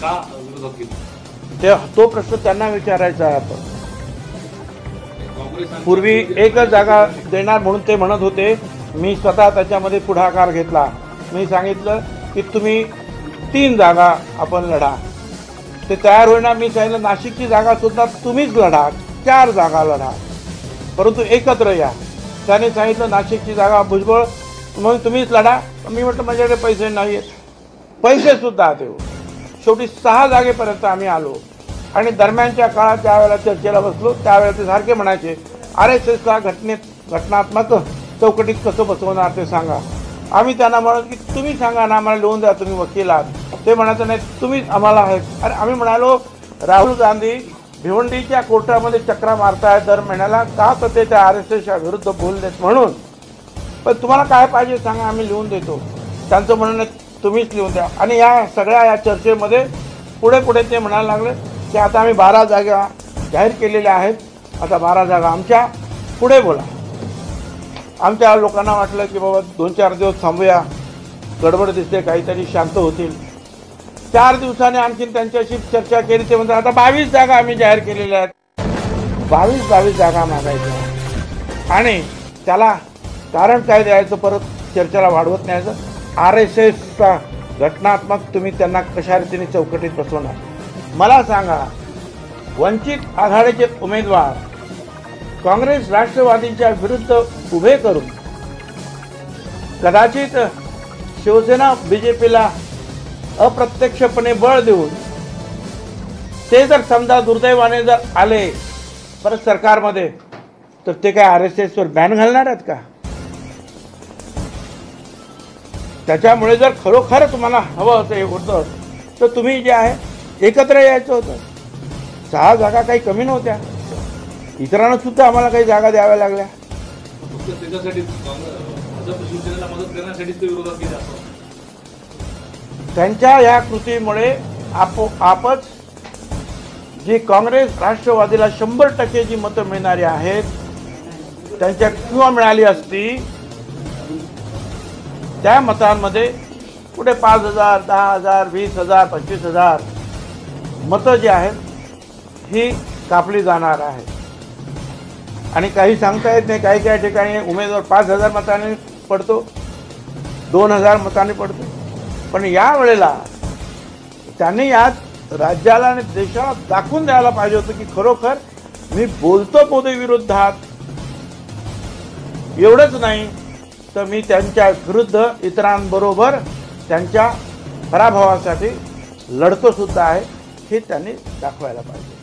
का विरोधात केली तो प्रश्न त्यांना विचारायचा आहे. आपण काँग्रेस पूर्वी एकच जागा देणार म्हणून ते म्हणत होते. मी स्वतः त्याच्यामध्ये पुढाकार घेतला. मी सांगितलं की तुम्ही 3 जागा आपण लढा. ते तयार होईना. मी सांगितलं नाशिकची जागा सुद्धा तुम्हीच लढा, 4 जागा लढा, परंतु एकत्र या. त्याने सांगितलं नाशिकची जागा भुजबळ म्हणून तुम्हीच लढा. मी म्हटलं माझ्याकडे पैसे नाही आहेत. पैसे सुद्धा देऊ. शेवटी 6 जागेपर्यंत आम्ही आलो. आणि दरम्यानच्या काळात ज्यावेळेला चर्चेला बसलो त्यावेळेला ते सारखे म्हणायचे RSSला घटनात्मक चौकटीत कसं बसवणार ते सांगा. आम्ही त्यांना म्हणत की तुम्ही सांगा ना, आम्हाला लिहून द्या, तुम्ही वकील आहात. ते म्हणायचं नाही तुम्हीच आम्हाला आहेत. अरे आम्ही म्हणालो राहुल गांधी भिवंडीच्या कोर्टामध्ये चक्रा मारतायत दर महिन्याला, का तर ते त्या RSSच्या विरुद्ध बोललेत म्हणून. पण तुम्हाला काय पाहिजे सांगा, आम्ही लिहून देतो. त्यांचं म्हणणं तुम्हीच लिहून द्या. आणि या सगळ्या या चर्चेमध्ये पुढे ते म्हणायला लागले की आता आम्ही 12 जागा जाहीर केलेल्या आहेत, आता 12 जागा आमच्या, पुढे बोला. आमच्या लोकांना वाटलं की बाबा 2-4 दिवस थांबूया, गडबड दिसते, काहीतरी शांत होतील. 4 दिवसांनी आणखीन त्यांच्याशी चर्चा केली. ते म्हणतात आता 22 जागा आम्ही जाहीर केलेल्या आहेत. 22 जागा मागायच्या आणि त्याला कारण काय द्यायचं, परत चर्चेला वाढवत न्यायचं. RSSचा घटनात्मक तुम्ही त्यांना कशा रीतीने चौकटीत बसवणार. मला सांगा, वंचित आघाडीचे उमेदवार काँग्रेस राष्ट्रवादीच्या विरुद्ध उभे करून कदाचित शिवसेना BJPला अप्रत्यक्षपणे बळ देऊन ते जर समजा दुर्दैवाने जर आले परत सरकारमध्ये, तर ते काय RSSवर बॅन घालणार आहेत का? त्याच्यामुळे जर खरोखर तुम्हाला हवं असं हे होतं तर तुम्ही जे आहे एकत्र यायचं होतं. 6 जागा काही कमी नव्हत्या. इतरांना सुद्धा आम्हाला काही जागा द्याव्या लागल्या. फक्त त्याच्यासाठी भाजप शिवसेनेला मदत करण्यासाठीच ते विरोधात केले असं. त्यांच्या या कृतीमुळे आपोआपच जी काँग्रेस राष्ट्रवादीला 100% जी मतं मिळणारी आहेत त्यांच्या किंवा मिळाली असती, त्या मतांमध्ये पुढे 5,000, 10,000, 20,000, 25,000 मतं जी आहेत ही कापली जाणार आहेत. आणि काही सांगता येत नाही. काही ठिकाणी उमेदवार 5,000 मतांनी पडतो, 2,000 मतांनी पडतो. पण यावेळेला त्यांनी यात राज्याला आणि देशाला दाखवून द्यायला पाहिजे होतं की खरोखर मी बोलतो मोदी विरोधात. एवढंच नाही तर मी त्यांच्या विरुद्ध इतरांबरोबर त्यांच्या पराभवासाठी लढतो सुद्धा आहे, हे त्यांनी दाखवायला पाहिजे.